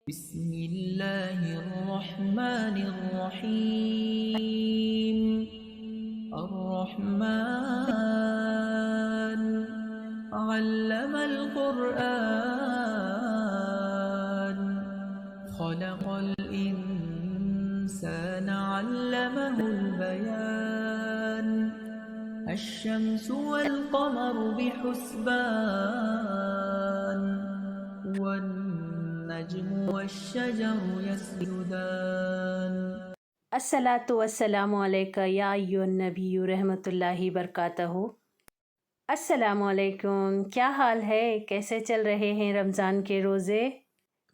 बिस्मिल्लाहिर्रहमानिर्रहीम। अर्रहमान अल्लमल कुरआन खलक़ल इंसान अल्लमहुल बयान। अश्शम्सु वल क़मरु बिहुस्बान वन्नज्मु वश्शजरु यस्जुदान। अस्सलातु वस्सलामु अलैका या अय्युहन नबिय्यु रहमतुल्लाहि बरकातहू। अस्सलामु अलैकुम, क्या हाल है? कैसे चल रहे हैं रमज़ान के रोज़े?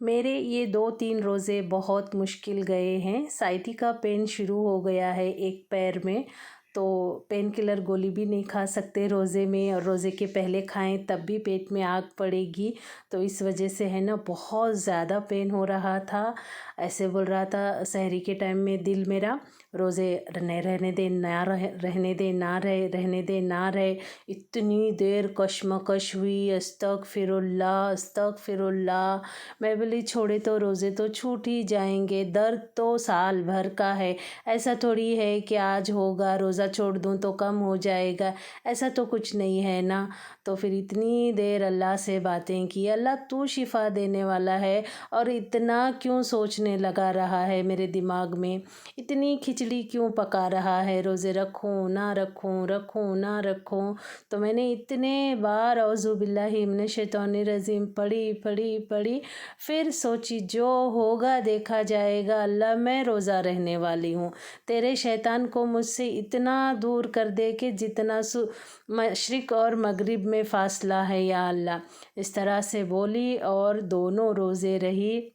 मेरे ये 2-3 रोज़े बहुत मुश्किल गए हैं। साइटिका पेन शुरू हो गया है एक पैर में, तो पेन किलर गोली भी नहीं खा सकते रोज़े में, और रोज़े के पहले खाएं तब भी पेट में आग पड़ेगी। तो इस वजह से है ना, बहुत ज़्यादा पेन हो रहा था। ऐसे बोल रहा था सहरी के टाइम में दिल मेरा, रोज़े रहने दे ना रहने दे ना रहे रहने दे ना रहे। इतनी देर कशमकश हुई, अस्तगफिरुल्लाह अस्तगफिरुल्लाह। मैं बोली छोड़े तो रोज़े तो छूट ही जाएंगे, दर्द तो साल भर का है। ऐसा थोड़ी है कि आज होगा रोज़ा छोड़ दूँ तो कम हो जाएगा, ऐसा तो कुछ नहीं है ना। तो फिर इतनी देर अल्लाह से बातें की, अल्लाह तू शिफ़ा देने वाला है, और इतना क्यों सोचने लगा रहा है मेरे दिमाग में, इतनी खिचड़ी क्यों पका रहा है, रोज़े रखूँ ना रखूँ रखूँ ना रखूँ। तो मैंने इतने बार औज़ु बिल्लाहि मिनश शैतानिर रजीम पढ़ी पढ़ी पढ़ी, फिर सोची जो होगा देखा जाएगा, अल्लाह मैं रोज़ा रहने वाली हूँ। तेरे शैतान को मुझसे इतना दूर कर दे कि जितना मशरिक़ और मगरिब में फ़ासला है या अल्लाह। इस तरह से बोली और दोनों रोज़े रही।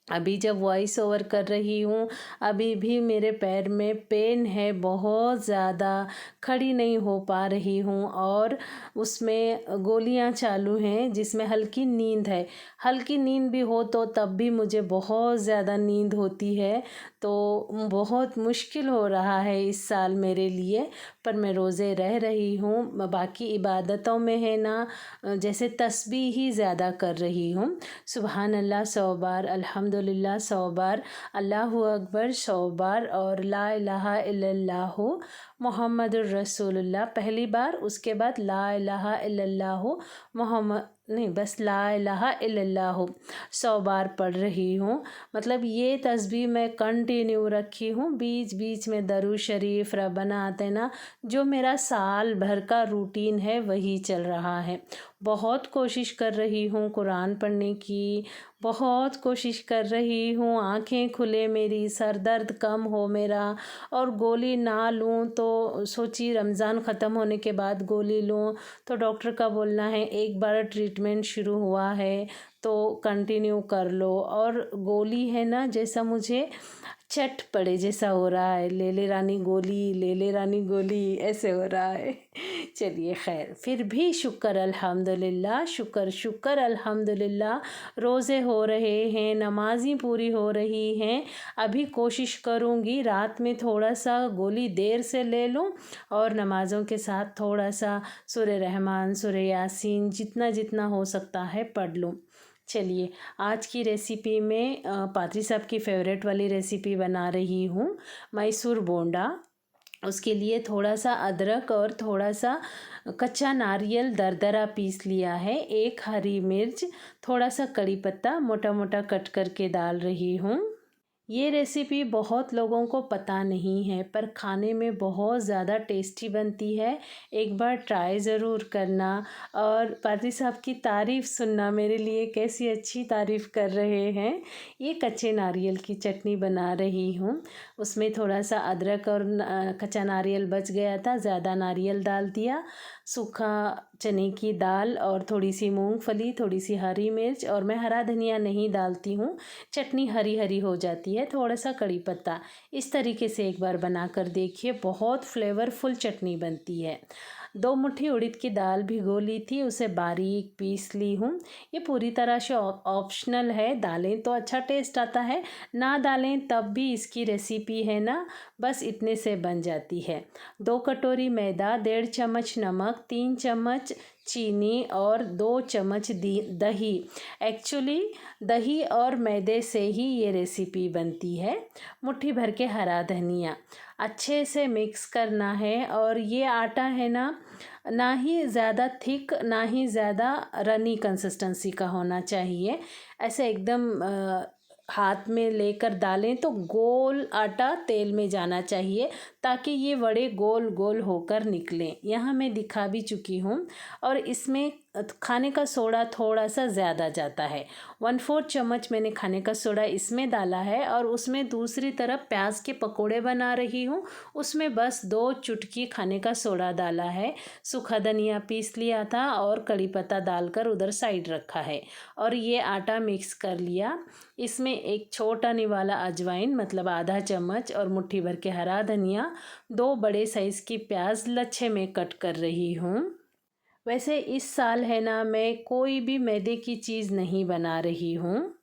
अभी जब वॉइस ओवर कर रही हूँ, अभी भी मेरे पैर में पेन है बहुत ज़्यादा, खड़ी नहीं हो पा रही हूँ, और उसमें गोलियाँ चालू हैं जिसमें हल्की नींद है। हल्की नींद भी हो तो तब भी मुझे बहुत ज़्यादा नींद होती है। तो बहुत मुश्किल हो रहा है इस साल मेरे लिए, पर मैं रोज़े रह रही हूँ। बाकी इबादतों में है ना, जैसे तस्बीह ही ज़्यादा कर रही हूँ। सुबहान अल्लाह 100 बार, अल्हम्दुलिल्लाह 100 बार, अल्लाहु अकबर 100 बार, और ला इलाहा इल्लल्लाहु मुहम्मदुर रसूलुल्लाह पहली बार, उसके बाद ला इलाहा इल्लल्लाहु मोहम्मद नहीं, बस ला इलाहा इल्लल्लाहु 100 बार पढ़ रही हूँ। मतलब ये तस्बीह मैं कंटिन्यू रखी हूँ, बीच बीच में दरूद शरीफ, रब्बना आतिना, जो मेरा साल भर का रूटीन है वही चल रहा है। बहुत कोशिश कर रही हूँ कुरान पढ़ने की, बहुत कोशिश कर रही हूँ आँखें खुले मेरी, सर दर्द कम हो मेरा, और गोली ना लूँ तो सोची रमज़ान ख़त्म होने के बाद गोली लूँ, तो डॉक्टर का बोलना है एक बार ट्रीटमेंट शुरू हुआ है तो कंटिन्यू कर लो। और गोली है ना, जैसा मुझे चट पड़े जैसा हो रहा है, ले ले रानी गोली, ले ले रानी गोली, ऐसे हो रहा है। चलिए खैर, फिर भी शुक्र अल्हम्दुलिल्लाह, शुक्र शुक्र अल्हम्दुलिल्लाह। रोज़े हो रहे हैं, नमाज़ी पूरी हो रही हैं। अभी कोशिश करूँगी रात में थोड़ा सा गोली देर से ले लूँ, और नमाज़ों के साथ थोड़ा सा सूरह रहमान, सूरह यासीन, जितना जितना हो सकता है पढ़ लूँ। चलिए, आज की रेसिपी में पादरी साहब की फ़ेवरेट वाली रेसिपी बना रही हूँ, मैसूर बोंडा। उसके लिए थोड़ा सा अदरक और थोड़ा सा कच्चा नारियल दरदरा पीस लिया है, एक हरी मिर्च, थोड़ा सा कड़ी पत्ता मोटा मोटा कट करके डाल रही हूँ। ये रेसिपी बहुत लोगों को पता नहीं है, पर खाने में बहुत ज़्यादा टेस्टी बनती है। एक बार ट्राई ज़रूर करना, और पादरी साहब की तारीफ़ सुनना मेरे लिए, कैसी अच्छी तारीफ़ कर रहे हैं। ये कच्चे नारियल की चटनी बना रही हूँ। उसमें थोड़ा सा अदरक और कच्चा नारियल बच गया था, ज़्यादा नारियल डाल दिया, सूखा चने की दाल और थोड़ी सी मूंगफली, थोड़ी सी हरी मिर्च, और मैं हरा धनिया नहीं डालती हूँ, चटनी हरी हरी हो जाती है, थोड़ा सा कड़ी पत्ता। इस तरीके से एक बार बना कर देखिए, बहुत फ्लेवरफुल चटनी बनती है। 2 मुट्ठी उड़द की दाल भिगो ली थी, उसे बारीक पीस ली हूँ। ये पूरी तरह से ऑप्शनल है, डालें तो अच्छा टेस्ट आता है, ना डालें तब भी इसकी रेसिपी है ना, बस इतने से बन जाती है। 2 कटोरी मैदा, 1.5 चम्मच नमक, 3 चम्मच चीनी और 2 चम्मच दही। एक्चुअली दही और मैदे से ही ये रेसिपी बनती है। मुट्ठी भर के हरा धनिया अच्छे से मिक्स करना है। और ये आटा है ना ही ज़्यादा थिक ना ही ज़्यादा रनी कंसिस्टेंसी का होना चाहिए। ऐसे एकदम हाथ में लेकर डालें तो गोल आटा तेल में जाना चाहिए ताकि ये वड़े गोल गोल होकर निकलें। यहाँ मैं दिखा भी चुकी हूँ। और इसमें खाने का सोडा थोड़ा सा ज़्यादा जाता है। 1/4 चम्मच मैंने खाने का सोडा इसमें डाला है। और उसमें दूसरी तरफ प्याज के पकोड़े बना रही हूँ, उसमें बस 2 चुटकी खाने का सोडा डाला है। सूखा धनिया पीस लिया था और कड़ी पत्ता डालकर उधर साइड रखा है। और ये आटा मिक्स कर लिया। इसमें एक छोटा निवाला अजवाइन मतलब आधा चम्मच और मुट्ठी भर के हरा धनिया, 2 बड़े साइज़ की प्याज लच्छे में कट कर रही हूँ। वैसे इस साल है ना, मैं कोई भी मैदे की चीज़ नहीं बना रही हूँ।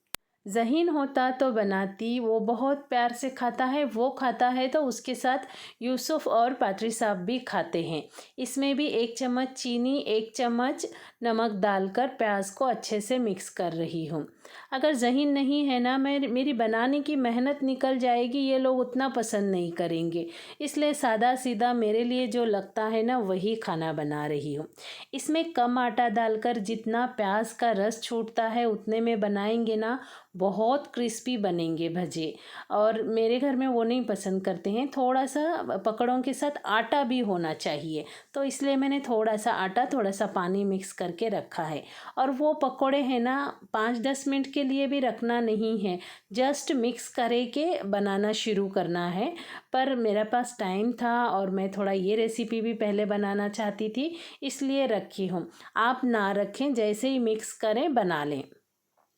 ज़हीन होता तो बनाती, वो बहुत प्यार से खाता है, वो खाता है तो उसके साथ यूसुफ और पात्री साहब भी खाते हैं। इसमें भी 1 चम्मच चीनी 1 चम्मच नमक डालकर प्याज को अच्छे से मिक्स कर रही हूँ। अगर ज़हीन नहीं है ना, मेरी बनाने की मेहनत निकल जाएगी, ये लोग उतना पसंद नहीं करेंगे। इसलिए सादा सीधा मेरे लिए जो लगता है ना वही खाना बना रही हूँ। इसमें कम आटा डालकर जितना प्याज का रस छूटता है उतने में बनाएंगे ना, बहुत क्रिस्पी बनेंगे भजे। और मेरे घर में वो नहीं पसंद करते हैं, थोड़ा सा पकड़ों के साथ आटा भी होना चाहिए, तो इसलिए मैंने थोड़ा सा आटा थोड़ा सा पानी मिक्स करके रखा है। और वो पकोड़े हैं ना, 5-10 मिनट के लिए भी रखना नहीं है, जस्ट मिक्स करके बनाना शुरू करना है। पर मेरे पास टाइम था और मैं थोड़ा ये रेसिपी भी पहले बनाना चाहती थी, इसलिए रखी हूँ। आप ना रखें, जैसे ही मिक्स करें बना लें।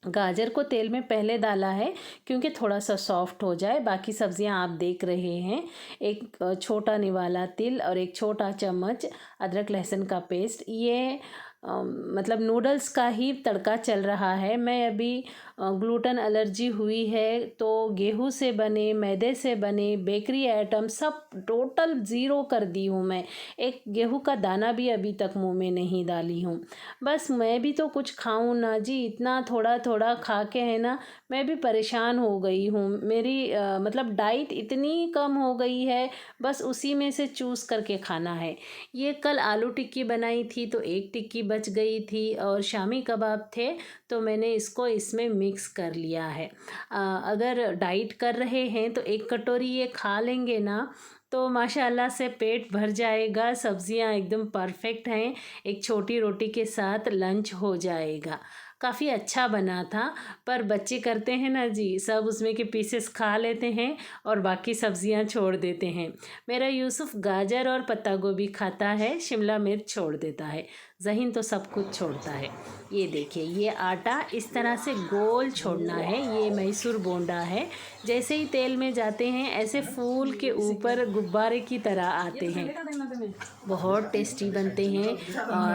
गाजर को तेल में पहले डाला है क्योंकि थोड़ा सा सॉफ्ट हो जाए। बाकी सब्जियां आप देख रहे हैं, एक छोटा निवाला तिल और एक छोटा चम्मच अदरक लहसुन का पेस्ट। ये मतलब नूडल्स का ही तड़का चल रहा है। मैं अभी ग्लूटेन एलर्जी हुई है तो गेहूं से बने, मैदे से बने बेकरी आइटम सब टोटल ज़ीरो कर दी हूँ। मैं एक गेहूं का दाना भी अभी तक मुंह में नहीं डाली हूँ। बस मैं भी तो कुछ खाऊं ना जी, इतना थोड़ा थोड़ा खा के है ना मैं भी परेशान हो गई हूँ। मेरी मतलब डाइट इतनी कम हो गई है, बस उसी में से चूज़ करके खाना है। ये कल आलू टिक्की बनाई थी तो एक टिक्की बच गई थी और शामी कबाब थे तो मैंने इसको इसमें मिक्स कर लिया है। अगर डाइट कर रहे हैं तो एक कटोरी ये खा लेंगे ना तो माशाल्लाह से पेट भर जाएगा। सब्जियां एकदम परफेक्ट हैं, एक छोटी रोटी के साथ लंच हो जाएगा। काफ़ी अच्छा बना था, पर बच्चे करते हैं ना जी, सब उसमें के पीसेस खा लेते हैं और बाकी सब्जियां छोड़ देते हैं। मेरा यूसुफ गाजर और पत्ता गोभी खाता है, शिमला मिर्च छोड़ देता है, ज़हीन तो सब कुछ छोड़ता है। ये देखिए, ये आटा इस तरह से गोल छोड़ना है। ये मैसूर बोंडा है, जैसे ही तेल में जाते हैं ऐसे फूल के ऊपर गुब्बारे की तरह आते हैं। बहुत टेस्टी बनते हैं,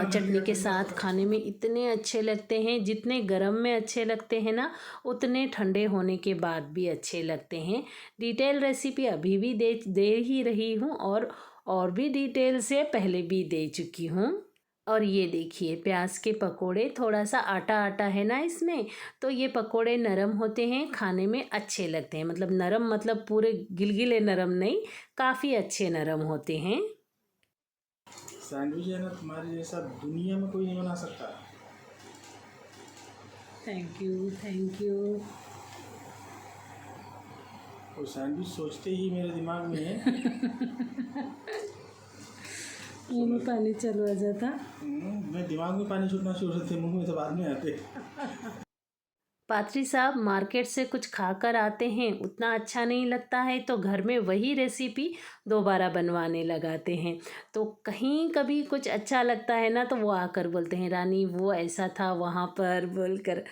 चटनी के साथ खाने में इतने अच्छे लगते हैं। जितने गरम में अच्छे लगते हैं ना, उतने ठंडे होने के बाद भी अच्छे लगते हैं। डिटेल रेसिपी अभी भी दे ही रही हूँ और भी डिटेल से पहले भी दे चुकी हूँ। और ये देखिए प्याज के पकोड़े, थोड़ा सा आटा आटा है ना इसमें, तो ये पकोड़े नरम होते हैं, खाने में अच्छे लगते हैं। मतलब नरम मतलब पूरे गिलगिले नरम नहीं, काफ़ी अच्छे नरम होते हैं। सैंडविच है ना, तुम्हारे जैसा दुनिया में कोई नहीं बना सकता। Thank you thank you. और सैंडविच सोचते ही मेरे दिमाग में मुँह में पानी चलो आ जाता। मैं दिमाग में पानी छूटना शुरू होते, मुंह में तो बाद में आते। पात्री साहब मार्केट से कुछ खाकर आते हैं, उतना अच्छा नहीं लगता है तो घर में वही रेसिपी दोबारा बनवाने लगाते हैं। तो कहीं कभी कुछ अच्छा लगता है ना तो वो आकर बोलते हैं रानी वो ऐसा था वहाँ पर बोलकर।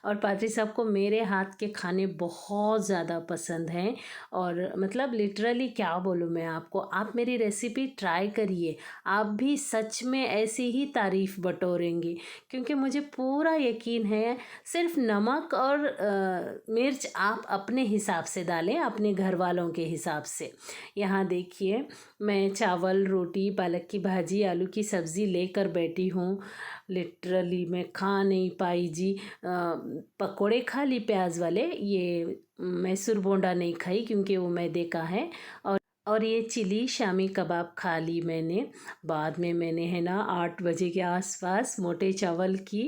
और पात्री साहब को मेरे हाथ के खाने बहुत ज़्यादा पसंद हैं। और मतलब लिटरली क्या बोलूँ मैं आपको, आप मेरी रेसिपी ट्राई करिए, आप भी सच में ऐसी ही तारीफ़ बटोरेंगे। क्योंकि मुझे पूरा यकीन है, सिर्फ नमक और मिर्च आप अपने हिसाब से डालें, अपने घर वालों के हिसाब से। यहाँ देखिए देखिए मैं चावल रोटी पालक की भाजी आलू की सब्ज़ी लेकर बैठी हूँ। लिटरली मैं खा नहीं पाई जी। पकोड़े खा ली प्याज वाले, ये मैसूर बोंडा नहीं खाई क्योंकि वो मैदे का है। और ये चिली शामी कबाब खा ली मैंने। बाद में मैंने है ना 8 बजे के आसपास मोटे चावल की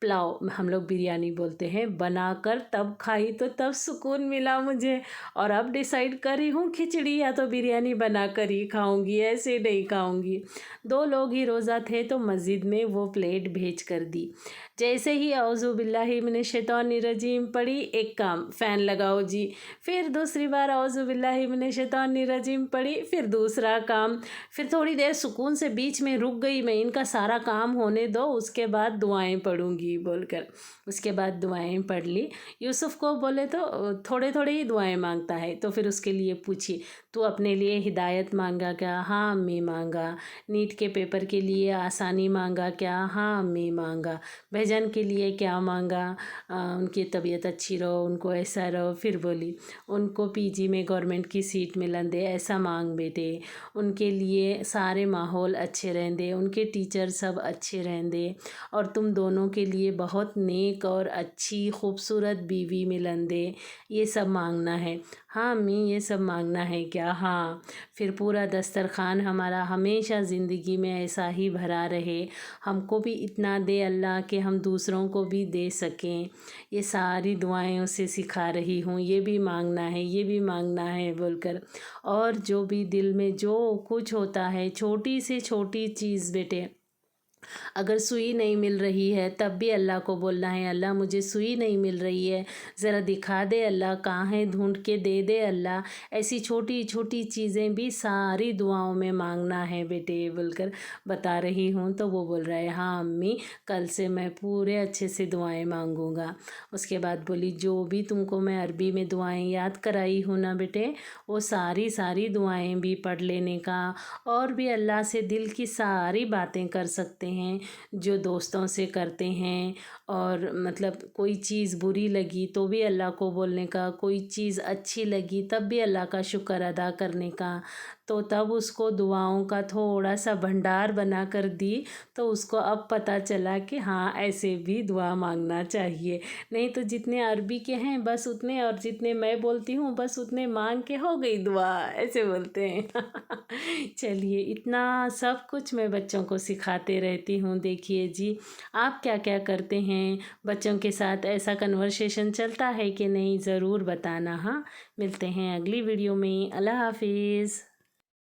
पुलाव, हम लोग बिरयानी बोलते हैं, बनाकर तब खाई तो तब सुकून मिला मुझे। और अब डिसाइड करी हूँ खिचड़ी या तो बिरयानी बनाकर ही खाऊंगी, ऐसे नहीं खाऊंगी। 2 लोग ही रोज़ा थे तो मस्जिद में वो प्लेट भेज कर दी। जैसे ही औज़ु बिल्लाहि मिनश शैतानिर रजीम पढ़ी, एक काम फ़ैन लगाओ जी। फिर दूसरी बार औज़ु बिल्लाहि मिनश शैतानिर रजीम पढ़ी, फिर दूसरा काम। फिर थोड़ी देर सुकून से बीच में रुक गई मैं, इनका सारा काम होने दो उसके बाद दुआएं पढ़ूंगी बोलकर। उसके बाद दुआएं पढ़ ली। यूसुफ़ को बोले तो थोड़े थोड़े ही दुआएं मांगता है, तो फिर उसके लिए पूछी तू अपने लिए हिदायत मांगा क्या? हाँ अम्मी मांगा। नीट के पेपर के लिए आसानी मांगा क्या? हाँ अम्मी मांगा। भाईजान के लिए क्या मांगा? उनकी तबीयत अच्छी रहो, उनको ऐसा रहो। फिर बोली उनको पीजी में गवर्नमेंट की सीट मिलन दे, ऐसा मांग बेटे। उनके लिए सारे माहौल अच्छे रहेंदे, उनके टीचर सब अच्छे रहेंदे, और तुम दोनों के लिए बहुत नेक और अच्छी खूबसूरत बीवी मिलन दे। ये सब मांगना है। हाँ अम्मी ये सब मांगना है क्या? हाँ। फिर पूरा दस्तरखान हमारा हमेशा ज़िंदगी में ऐसा ही भरा रहे, हमको भी इतना दे अल्लाह कि हम दूसरों को भी दे सकें। ये सारी दुआएं उसे सिखा रही हूँ, ये भी मांगना है, ये भी मांगना है बोलकर। और जो भी दिल में जो कुछ होता है, छोटी से छोटी चीज़ बेटे, अगर सुई नहीं मिल रही है तब भी अल्लाह को बोलना है, अल्लाह मुझे सुई नहीं मिल रही है, ज़रा दिखा दे अल्लाह, कहाँ है ढूंढ के दे दे अल्लाह। ऐसी छोटी छोटी चीज़ें भी सारी दुआओं में मांगना है बेटे बोलकर बता रही हूँ। तो वो बोल रहा है हाँ अम्मी कल से मैं पूरे अच्छे से दुआएं मांगूंगा। उसके बाद बोली जो भी तुमको मैं अरबी में दुआएं याद कराई हूँ ना बेटे, वो सारी सारी दुआएं भी पढ़ लेने का, और भी अल्लाह से दिल की सारी बातें कर सकते हैं जो दोस्तों से करते हैं। और मतलब कोई चीज़ बुरी लगी तो भी अल्लाह को बोलने का, कोई चीज़ अच्छी लगी तब भी अल्लाह का शुक्र अदा करने का। तो तब उसको दुआओं का थोड़ा सा भंडार बना कर दी, तो उसको अब पता चला कि हाँ ऐसे भी दुआ मांगना चाहिए। नहीं तो जितने अरबी के हैं बस उतने, और जितने मैं बोलती हूँ बस उतने मांग के हो गई दुआ, ऐसे बोलते हैं। चलिए इतना सब कुछ मैं बच्चों को सिखाते रहती हूँ। देखिए जी आप क्या क्या करते हैं बच्चों के साथ, ऐसा कन्वर्सेशन चलता है कि नहीं, ज़रूर बताना। हाँ मिलते हैं अगली वीडियो में। अल्लाह हाफिज़।